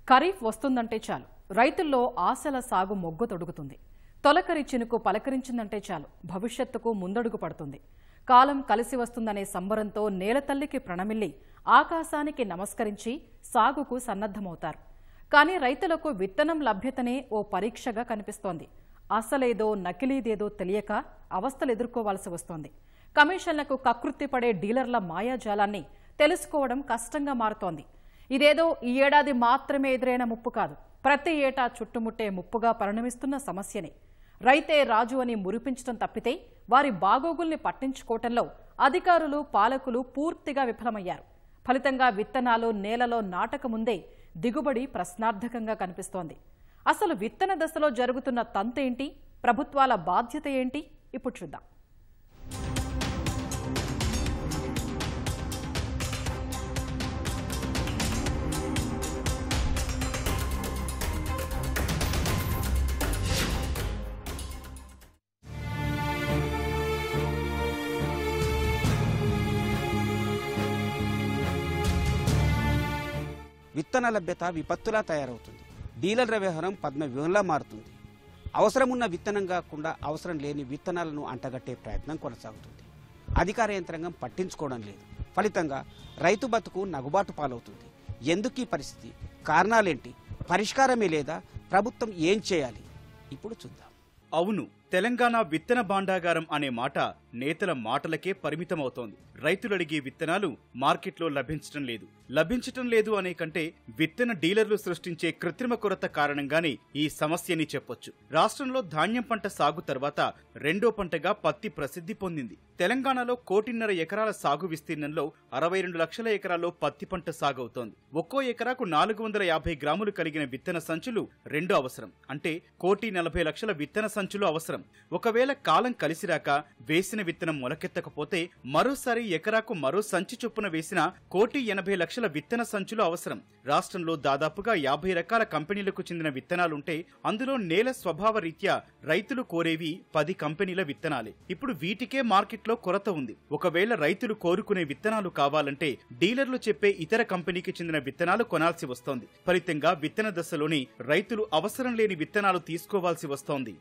ఖరీఫ్ వస్తుందంటే చాలు రైతుల్లో ఆశల సాగు మొగ్గు తొడుగుతుంది. తొలకరి చినుకు పలకరించిందంటే చాలు భవిష్యత్తుకు ముందడుగు పడుతుంది. కాలం కలిసి వస్తుందనే సంబరంతో నేలతల్లికి ప్రణమిల్లి ఆకాశానికి నమస్కరించి సాగుకు సన్నద్ధమవుతారు. కానీ రైతులకు విత్తనం లభ్యతనే ఓ పరీక్షగా కనిపిస్తోంది. అసలేదో నకిలీదేదో తెలియక అవస్థలు ఎదుర్కోవాల్సి వస్తోంది. కమిషన్లకు కకృతిపడే డీలర్ల మాయాజాలాన్ని తెలుసుకోవడం కష్టంగా మారుతోంది. ఇదేదో ఈ ఏడాది మాత్రమే ఎదురైన ముప్పు కాదు, ప్రతి ఏటా చుట్టుముట్టే ముప్పుగా పరిణమిస్తున్న సమస్యనే. రైతే రాజు అని మురిపించడం తప్పితే వారి బాగోగుల్ని పట్టించుకోవటంలో అధికారులు పాలకులు పూర్తిగా విఫలమయ్యారు. ఫలితంగా విత్తనాలు నేలలో నాటకముందే దిగుబడి ప్రశ్నార్థకంగా కనిపిస్తోంది. అసలు విత్తన దశలో జరుగుతున్న తంతేంటి, ప్రభుత్వాల బాధ్యత ఏంటి, ఇప్పుడు చూద్దాం. విత్తన లభ్యత విపత్తులా తయారవుతుంది. డీలర్ల వ్యవహారం పద్మవ్యూహంలా మారుతుంది. అవసరమున్న విత్తనం కాకుండా అవసరం లేని విత్తనాలను అంటగట్టే ప్రయత్నం కొనసాగుతుంది. అధికార యంత్రాంగం పట్టించుకోవడం లేదు. ఫలితంగా రైతు బతుకు నగుబాటు పాలవుతుంది. ఎందుకు ఈ పరిస్థితి? కారణాలేంటి? పరిష్కారమే లేదా? ప్రభుత్వం ఏం చేయాలి? ఇప్పుడు చూద్దాం. అవును, తెలంగాణ విత్తన భాండాగారం అనే మాట నేతల మాటలకే పరిమితమవుతోంది. రైతులడిగే విత్తనాలు మార్కెట్లో లభించటం లేదు అనే కంటే విత్తన డీలర్లు సృష్టించే కృత్రిమ కొరత కారణంగానే ఈ సమస్యని చెప్పొచ్చు. రాష్ట్రంలో ధాన్యం పంట సాగు తర్వాత రెండో పంటగా పత్తి ప్రసిద్ధి పొందింది. తెలంగాణలో 1.5 ఎకరాల సాగు విస్తీర్ణంలో 62 లక్షల ఎకరాల్లో పత్తి పంట సాగవుతోంది. ఒక్కో ఎకరాకు 450 గ్రాములు కలిగిన విత్తన సంచులు రెండు అవసరం. అంటే 1,40 లక్షల విత్తన సంచులు అవసరం. ఒకవేళ కాలం కలిసిరాక వేసిన విత్తనం మొలకెత్తకపోతే మరోసారి ఎకరాకు మరో సంచి చొప్పున వేసిన 1,80 లక్షల విత్తన సంచులు అవసరం. రాష్ట్రంలో దాదాపుగా 50 రకాల కంపెనీలకు చెందిన విత్తనాలుంటే అందులో నేల స్వభావ రీత్యా రైతులు కోరేవి 10 కంపెనీల విత్తనాలే. ఇప్పుడు వీటికే మార్కెట్లో కొరత ఉంది. ఒకవేళ రైతులు కోరుకునే విత్తనాలు కావాలంటే డీలర్లు చెప్పే ఇతర కంపెనీకి చెందిన విత్తనాలు కొనాల్సి వస్తోంది. ఫలితంగా విత్తన దశలోని రైతులు అవసరం లేని విత్తనాలు తీసుకోవాల్సి వస్తోంది.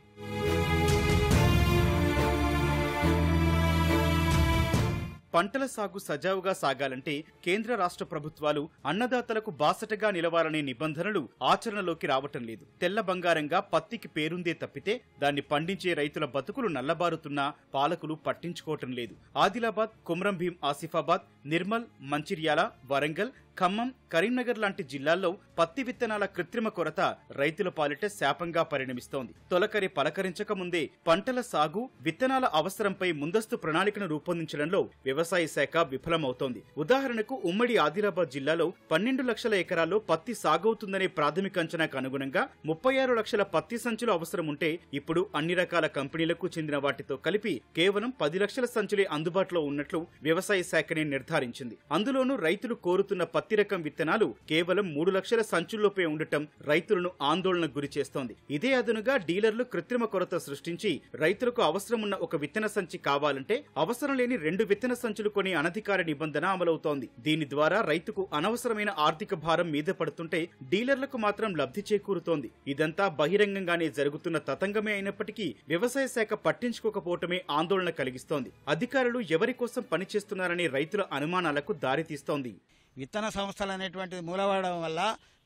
పంటల సాగు సజావుగా సాగాలంటే కేంద్ర రాష్ట్ర ప్రభుత్వాలు అన్నదాతలకు బాసటగా నిలవాలనే నిబంధనలు ఆచరణలోకి రావటం లేదు. తెల్ల బంగారంగా పత్తికి పేరుందే తప్పితే దాన్ని పండించే రైతుల బతుకులు నల్లబారుతున్నా పాలకులు పట్టించుకోవటం లేదు. ఆదిలాబాద్, కొమ్రంభీం, ఆసిఫాబాద్, నిర్మల్, మంచిర్యాల, వరంగల్, ఖమ్మం, కరీంనగర్ లాంటి జిల్లాల్లో పత్తి విత్తనాల కృత్రిమ కొరత రైతుల పాలిట శాపంగా పరిణమిస్తోంది. తొలకరి పలకరించక ముందే పంటల సాగు, విత్తనాల అవసరంపై ముందస్తు ప్రణాళికను రూపొందించడంలో వ్యవసాయ శాఖ విఫలమవుతోంది. ఉదాహరణకు ఉమ్మడి ఆదిలాబాద్ జిల్లాలో 12 లక్షల ఎకరాల్లో పత్తి సాగవుతుందనే ప్రాథమిక అంచనాకు అనుగుణంగా 36 లక్షల పత్తి సంచులు అవసరం ఉంటే ఇప్పుడు అన్ని రకాల కంపెనీలకు చెందిన వాటితో కలిపి కేవలం 10 లక్షల సంచులే అందుబాటులో ఉన్నట్లు వ్యవసాయ శాఖనే నిర్ధారించింది. అందులోనూ రైతులు కోరుతున్న పత్తి రకం విత్తనాలు కేవలం 3 లక్షల సంచుల్లోపే ఉండటం రైతులను ఆందోళనకు గురి చేస్తోంది. ఇదే అదునుగా డీలర్లు కృత్రిమ కొరత సృష్టించి రైతులకు అవసరమున్న ఒక విత్తన సంచి కావాలంటే అవసరం లేని 2 విత్తన సంచులు కొని అనధికార నిబంధన అమలవుతోంది. దీని ద్వారా రైతుకు అనవసరమైన ఆర్థిక భారం మీద పడుతుంటే డీలర్లకు మాత్రం లబ్ధి చేకూరుతోంది. ఇదంతా బహిరంగంగానే జరుగుతున్న తతంగమే అయినప్పటికీ వ్యవసాయ శాఖ పట్టించుకోకపోవటమే ఆందోళన కలిగిస్తోంది. అధికారులు ఎవరి కోసం పనిచేస్తున్నారనే రైతుల అనుమానాలకు దారితీస్తోంది. విత్తన సంస్థలు అనేటువంటిది మూలపడడం వల్ల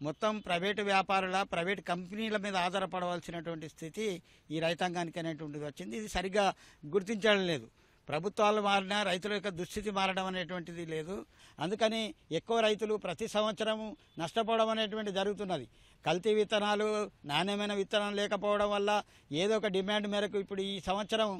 మొత్తం ప్రైవేటు వ్యాపారుల, ప్రైవేటు కంపెనీల మీద ఆధారపడవలసినటువంటి స్థితి ఈ రైతాంగానికి అనేటువంటిది వచ్చింది. ఇది సరిగ్గా గుర్తించడం లేదు. ప్రభుత్వాలు మారినా రైతుల యొక్క దుస్థితి మారడం అనేటువంటిది లేదు. అందుకని ఎక్కువ రైతులు ప్రతి సంవత్సరం నష్టపోవడం అనేటువంటి జరుగుతున్నది. కల్తీ విత్తనాలు, నాణ్యమైన విత్తనం లేకపోవడం వల్ల ఏదో ఒక డిమాండ్ మేరకు ఇప్పుడు ఈ సంవత్సరం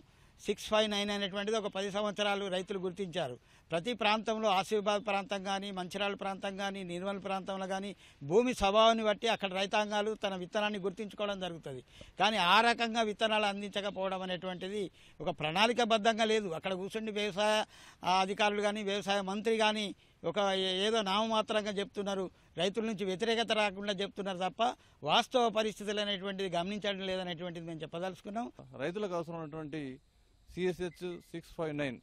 659 అనేటువంటిది ఒక 10 సంవత్సరాలు రైతులు గుర్తించారు. ప్రతి ప్రాంతంలో ఆసిఫాబాద్ ప్రాంతం కానీ, మంచిర్యాల ప్రాంతం కానీ, నిర్మల్ ప్రాంతంలో కానీ భూమి స్వభావాన్ని బట్టి అక్కడ రైతాంగాలు తన విత్తనాన్ని గుర్తించుకోవడం జరుగుతుంది. కానీ ఆ రకంగా విత్తనాలు అందించకపోవడం అనేటువంటిది ఒక ప్రణాళికబద్ధంగా లేదు. అక్కడ కూర్చుండి వ్యవసాయ అధికారులు కానీ, వ్యవసాయ మంత్రి కానీ ఒక ఏదో నామమాత్రంగా చెప్తున్నారు, రైతుల నుంచి వ్యతిరేకత రాకుండా చెప్తున్నారు తప్ప వాస్తవ పరిస్థితులు అనేటువంటిది గమనించడం లేదనేటువంటిది మేము చెప్పదలుచుకున్నాం. రైతులకు అవసరమైనటువంటి CSH 659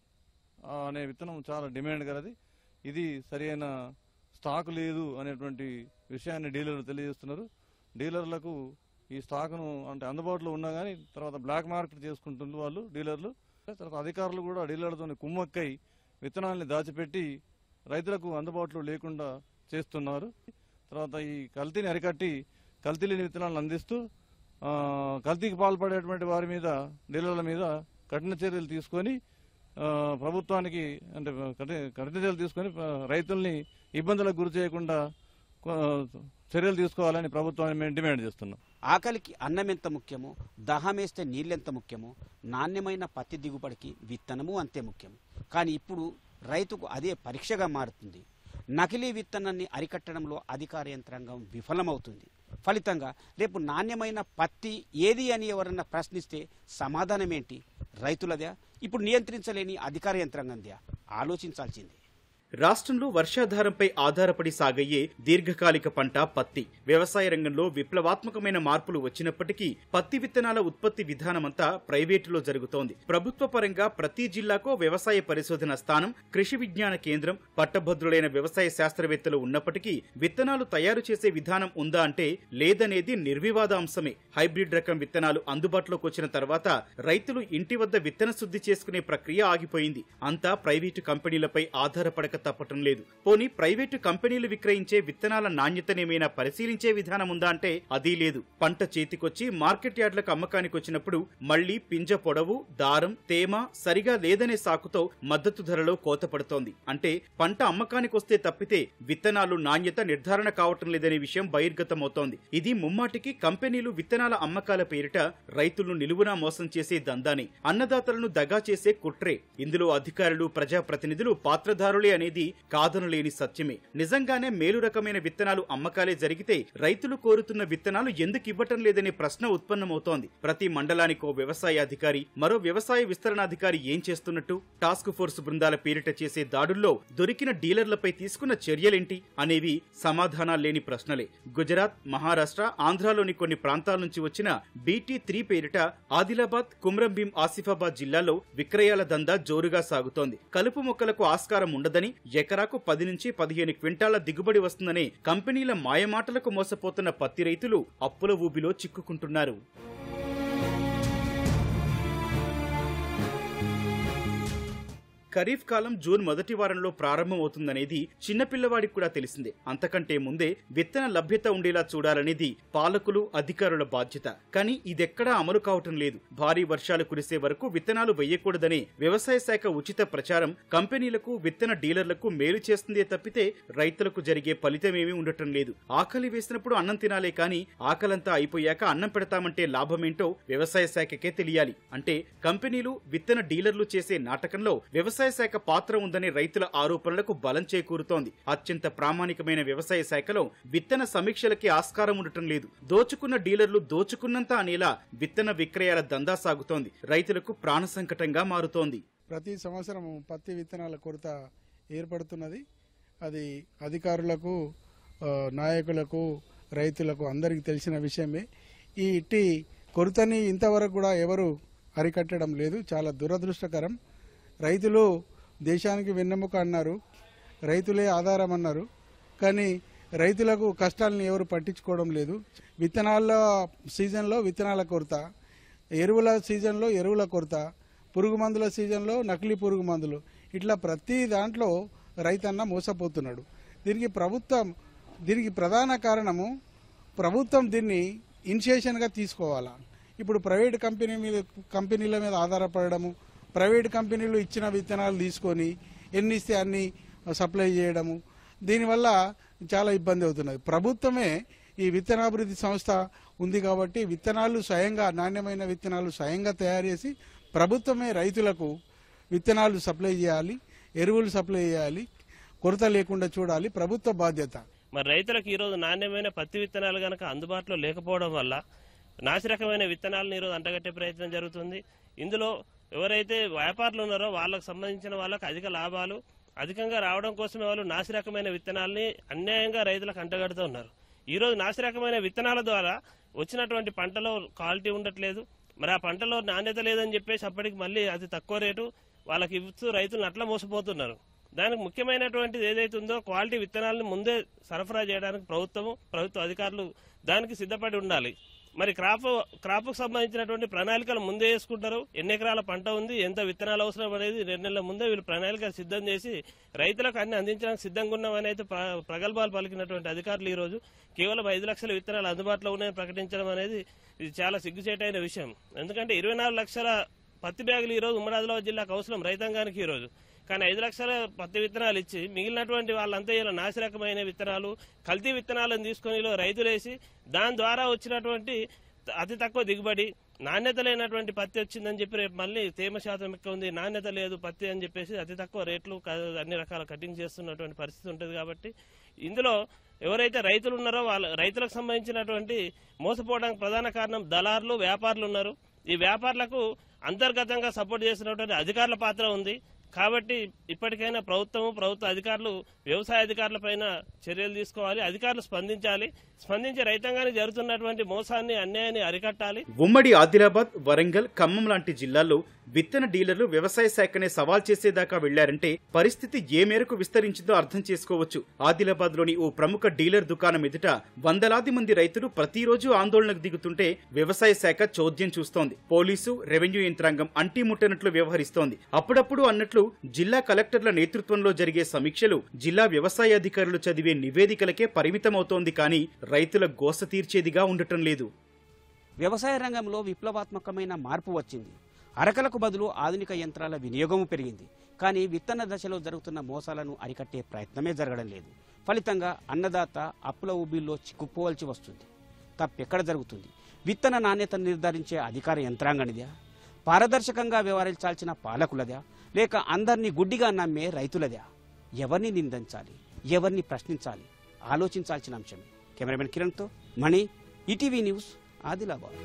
అనే విత్తనం చాలా డిమాండ్ గలది. ఇది సరైన స్టాక్ లేదు అనేటువంటి విషయాన్ని డీలర్లు తెలియజేస్తున్నారు. డీలర్లకు ఈ స్టాక్ను అంటే అందుబాటులో ఉన్నా కానీ తర్వాత బ్లాక్ మార్కెట్ చేసుకుంటున్నారు వాళ్ళు డీలర్లు. తర్వాత అధికారులు కూడా డీలర్లతో కుమ్మక్కై విత్తనాలని దాచిపెట్టి రైతులకు అందుబాటులో లేకుండా చేస్తున్నారు. తర్వాత ఈ కల్తీని అరికట్టి కల్తీ లేని విత్తనాలను అందిస్తూ కల్తీకి పాల్పడేటువంటి వారి మీద డీలర్ల మీద కఠిన చర్యలు తీసుకొని ప్రభుత్వానికి అంటే కఠిన చర్యలు తీసుకొని రైతుల్ని ఇబ్బందులకు గురి చేయకుండా చర్యలు తీసుకోవాలని ప్రభుత్వాన్ని మేము డిమాండ్ చేస్తున్నాం. ఆకలికి అన్నం ఎంత ముఖ్యమో, దాహమేస్తే నీళ్ళెంత ముఖ్యమో, నాణ్యమైన పత్తి దిగుబడికి విత్తనము అంతే ముఖ్యం. కానీ ఇప్పుడు రైతుకు అదే పరీక్షగా మారుతుంది. నకిలీ విత్తనాన్ని అరికట్టడంలో అధికార యంత్రాంగం విఫలమవుతుంది. ఫలితంగా రేపు నాణ్యమైన పత్తి ఏది అని ఎవరన్నా ప్రశ్నిస్తే సమాధానమేంటి? రైతులదే? ఇప్పుడు నియంత్రించలేని అధికార యంత్రాంగందే? ఆలోచించాల్సిందే. రాష్ట్రంలో వర్షాధారంపై ఆధారపడి సాగయ్యే దీర్ఘకాలిక పంట పత్తి. వ్యవసాయ రంగంలో విప్లవాత్మకమైన మార్పులు వచ్చినప్పటికీ పత్తి విత్తనాల ఉత్పత్తి విధానమంతా ప్రైవేటులో జరుగుతోంది. ప్రభుత్వ పరంగా ప్రతి జిల్లాకో వ్యవసాయ పరిశోధన స్థానం, కృషి విజ్ఞాన కేంద్రం, పట్టభద్రులైన వ్యవసాయ శాస్త్రవేత్తలు ఉన్నప్పటికీ విత్తనాలు తయారు చేసే విధానం ఉందా అంటే లేదనేది నిర్వివాద అంశమే. హైబ్రిడ్ రకం విత్తనాలు అందుబాటులోకి వచ్చిన తర్వాత రైతులు ఇంటి వద్ద విత్తన శుద్ధి చేసుకునే ప్రక్రియ ఆగిపోయింది. అంతా ప్రైవేటు కంపెనీలపై ఆధారపడక తప్పటం లేదు. పోనీ ప్రైవేటు కంపెనీలు విక్రయించే విత్తనాల నాణ్యతనేమైనా పరిశీలించే విధానం ఉందా అంటే అదీ లేదు. పంట చేతికొచ్చి మార్కెట్ యార్డులకు అమ్మకానికి వచ్చినప్పుడు మళ్లీ పింజ పొడవు, దారం, తేమ సరిగా లేదనే సాకుతో మద్దతు ధరలో కోత పడుతోంది. అంటే పంట అమ్మకానికి వస్తే తప్పితే విత్తనాలు నాణ్యత నిర్ధారణ కావటం లేదనే విషయం బహిర్గతమవుతోంది. ఇది ముమ్మాటికి కంపెనీలు విత్తనాల అమ్మకాల పేరిట రైతులను నిలువునా మోసం చేసే దందాని, అన్నదాతలను దగా చేసే కుట్రే. ఇందులో అధికారులు, ప్రజాప్రతినిధులు పాత్రధారులే అనేది కాదనలేని సత్యమే. నిజంగానే మేలు రకమైన విత్తనాలు అమ్మకాలే జరిగితే రైతులు కోరుతున్న విత్తనాలు ఎందుకు ఇవ్వటం లేదనే ప్రశ్న ఉత్పన్నమవుతోంది. ప్రతి మండలానికో వ్యవసాయ అధికారి, మరో వ్యవసాయ విస్తరణాధికారి ఏం చేస్తున్నట్టు? టాస్క్ ఫోర్స్ బృందాల పేరిట చేసే దాడుల్లో దొరికిన డీలర్లపై తీసుకున్న చర్యలేంటి అనేవి సమాధానాలు లేని ప్రశ్నలే. గుజరాత్, మహారాష్ట్ర, ఆంధ్రాలోని కొన్ని ప్రాంతాల నుంచి వచ్చిన BT3 పేరిట ఆదిలాబాద్, కుమ్రంభీం, ఆసిఫాబాద్ జిల్లాల్లో విక్రయాల దందా జోరుగా సాగుతోంది. కలుపు మొక్కలకు ఆస్కారం ఉండదని, ఎకరాకు 10 నుంచి 15 క్వింటాల దిగుబడి వస్తుందనే కంపెనీల మాయమాటలకు మోసపోతున్న పత్తి రైతులు అప్పుల ఊబిలో చిక్కుకుంటున్నారు. ఖరీఫ్ కాలం జూన్ మొదటి వారంలో ప్రారంభమవుతుందనేది చిన్నపిల్లవాడికి కూడా తెలిసిందే. అంతకంటే ముందే విత్తన లభ్యత ఉండేలా చూడాలనేది పాలకులు, అధికారుల బాధ్యత. కానీ ఇదెక్కడా అమలు కావటం లేదు. భారీ వర్షాలు కురిసే వరకు విత్తనాలు వేయకూడదనే వ్యవసాయ శాఖ ఉచిత ప్రచారం కంపెనీలకు, విత్తన డీలర్లకు మేలు చేస్తుందే తప్పితే రైతులకు జరిగే ఫలితమేమీ ఉండటం లేదు. ఆకలి వేసినప్పుడు అన్నం తినాలే కానీ ఆకలంతా అయిపోయాక అన్నం పెడతామంటే లాభమేంటో వ్యవసాయ శాఖకే తెలియాలి. అంటే కంపెనీలు, విత్తన డీలర్లు చేసే నాటకంలో వ్యవసాయ శాఖ పాత్ర ఉందనే రైతుల ఆరోపణలకు బలం చేకూరుతోంది. అత్యంత ప్రామాణికమైన వ్యవసాయ శాఖలో విత్తన సమీక్షలకి ఆస్కారం ఉండటం లేదు. దోచుకున్న డీలర్లు దోచుకున్నంత అనేలా విత్తన విక్రయాల దందా సాగుతోంది. రైతులకు ప్రాణ సంకటంగా మారుతోంది. ప్రతి సంవత్సరం పత్తి విత్తనాల కొరత ఏర్పడుతున్నది. అది అధికారులకు, నాయకులకు, రైతులకు అందరికీ తెలిసిన విషయమే. ఈ ఇట్టి కొరతని ఇంతవరకు కూడా ఎవరు అరికట్టడం లేదు. చాలా దురదృష్టకరం. రైతులు దేశానికి వెన్నెముక అన్నారు, రైతులే ఆధారం అన్నారు. కానీ రైతులకు కష్టాలను ఎవరు పట్టించుకోవడం లేదు. విత్తనాల సీజన్లో విత్తనాల కొరత, ఎరువుల సీజన్లో ఎరువుల కొరత, పురుగు మందుల సీజన్లో నకిలీ పురుగు మందులు, ఇట్లా ప్రతి దాంట్లో రైతన్న మోసపోతున్నాడు. దీనికి ప్రధాన కారణము ప్రభుత్వం దీన్ని ఇనిషియేషన్గా తీసుకోవాలా. ఇప్పుడు ప్రైవేట్ కంపెనీల మీద ఆధారపడము, ప్రైవేట్ కంపెనీలు ఇచ్చిన విత్తనాలు తీసుకొని ఎన్ని ఇస్తే అన్ని సప్లై చేయడము, దీనివల్ల చాలా ఇబ్బంది అవుతున్నది. ప్రభుత్వమే ఈ విత్తనాభివృద్ధి సంస్థ ఉంది కాబట్టి విత్తనాలు స్వయంగా, నాణ్యమైన విత్తనాలు స్వయంగా తయారు చేసి ప్రభుత్వమే రైతులకు విత్తనాలు సప్లై చేయాలి, ఎరువులు సప్లై చేయాలి, కొరత లేకుండా చూడాలి. ప్రభుత్వ బాధ్యత. మరి రైతులకు ఈరోజు నాణ్యమైన పత్తి విత్తనాలు కనుక అందుబాటులో లేకపోవడం వల్ల నాసిరకమైన విత్తనాలను ఈరోజు అంటగట్టే ప్రయత్నం జరుగుతుంది. ఇందులో ఎవరైతే వ్యాపారులు ఉన్నారో వాళ్ళకు సంబంధించిన వాళ్ళకు అధిక లాభాలు అధికంగా రావడం కోసమే వాళ్ళు నాసిరకమైన విత్తనాలని అన్యాయంగా రైతులకు అంటగడుతూ ఉన్నారు. ఈరోజు నాసిరకమైన విత్తనాల ద్వారా వచ్చినటువంటి పంటలో క్వాలిటీ ఉండట్లేదు. మరి ఆ పంటలో నాణ్యత లేదని చెప్పేసి అప్పటికి మళ్ళీ అతి తక్కువ రేటు వాళ్ళకి ఇస్తూ రైతులను అట్లా మోసపోతున్నారు. దానికి ముఖ్యమైనటువంటిది ఏదైతే ఉందో క్వాలిటీ విత్తనాలను ముందే సరఫరా చేయడానికి ప్రభుత్వ అధికారులు దానికి సిద్ధపడి ఉండాలి. మరి క్రాప్కు సంబంధించినటువంటి ప్రణాళికలు ముందే వేసుకుంటారు. ఎన్ని ఎకరాల పంట ఉంది, ఎంత విత్తనాలు అవసరం అనేది 2 నెలల ముందే వీళ్ళు ప్రణాళికలు సిద్ధం చేసి రైతులకు అన్ని అందించడానికి సిద్ధంగా ఉన్నామని అయితే ప్రగల్భాలు పలికినటువంటి అధికారులు ఈ రోజు కేవలం 5 లక్షల విత్తనాలు అందుబాటులో ఉన్నాయని ప్రకటించడం అనేది ఇది చాలా సిగ్గుచేటైన విషయం. ఎందుకంటే 24 లక్షల పత్తి బ్యాగులు ఈ రోజు ఉమ్మడి ఆదిలాబాద్ జిల్లాకు అవసరం రైతాంగానికి ఈ రోజు. కానీ 5 లక్షల పత్తి విత్తనాలు ఇచ్చి మిగిలినటువంటి వాళ్ళంతా ఇలా నాసిరకమైన విత్తనాలు, కల్తీ విత్తనాలను తీసుకుని రైతులేసి దాని ద్వారా వచ్చినటువంటి అతి తక్కువ దిగుబడి, నాణ్యత లేనటువంటి పత్తి వచ్చిందని చెప్పి రేపు మళ్ళీ తేమ శాతం ఎక్కువ ఉంది, నాణ్యత లేదు పత్తి అని చెప్పేసి అతి తక్కువ రేట్లు అన్ని రకాల కటింగ్ చేస్తున్నటువంటి పరిస్థితి ఉంటుంది. కాబట్టి ఇందులో ఎవరైతే రైతులు ఉన్నారో వాళ్ళ రైతులకు సంబంధించినటువంటి మోసపోవడానికి ప్రధాన కారణం దళారులు, వ్యాపారులు ఉన్నారు. ఈ వ్యాపారులకు అంతర్గతంగా సపోర్ట్ చేసినటువంటి అధికారుల పాత్ర ఉంది. కాబట్టి ఇప్పటికైనా ప్రభుత్వ అధికారులు వ్యవసాయ అధికారులపైన చర్యలు తీసుకోవాలి. అధికారులు స్పందించి రైతాంగానికి జరుగుతున్నటువంటి మోసాన్ని, అన్యాయాన్ని అరికట్టాలి. ఉమ్మడి ఆదిలాబాద్, వరంగల్, ఖమ్మం లాంటి జిల్లాల్లో విత్తన డీలర్లు వ్యవసాయ శాఖనే సవాల్ చేసేదాకా వెళ్లారంటే పరిస్థితి ఏ మేరకు విస్తరించిందో అర్థం చేసుకోవచ్చు. ఆదిలాబాద్ లోని ఓ ప్రముఖ డీలర్ దుకాణం ఎదుట వందలాది మంది రైతులు ప్రతిరోజు ఆందోళనకు దిగుతుంటే వ్యవసాయ శాఖ చోద్యం చూస్తోంది. పోలీసు, రెవెన్యూ యంత్రాంగం అంటిముట్టనట్లు వ్యవహరిస్తోంది. అప్పుడప్పుడు అన్నట్లు జిల్లా కలెక్టర్ల నేతృత్వంలో జరిగే సమీక్షలు జిల్లా వ్యవసాయ అధికారులు చదివే నివేదికలకే పరిమితమవుతోంది కానీ రైతుల గోస తీర్చేదిగా ఉండటం లేదు. వ్యవసాయ రంగంలో విప్లవాత్మకమైన మార్పు వచ్చింది. అరకలకు బదులు ఆధునిక యంత్రాల వినియోగం పెరిగింది. కానీ విత్తన దశలో జరుగుతున్న మోసాలను అరికట్టే ప్రయత్నమే జరగడం లేదు. ఫలితంగా అన్నదాత అప్పుల ఊబిల్లో చిక్కుపోవలసి వస్తుంది. తప్పెక్కడ జరుగుతుంది? విత్తన నాణ్యతను నిర్ధారించే అధికార యంత్రాంగానిదా? పారదర్శకంగా వ్యవహరించాల్సిన పాలకులదా? లేక అందరినీ గుడ్డిగా నమ్మే రైతులదా? ఎవరిని నిందించాలి, ఎవరిని ప్రశ్నించాలి ఆలోచించాల్సిన అంశమే. కెమెరామెన్ కిరణ్తో మణి, ఈటీవీ న్యూస్, ఆదిలాబాద్.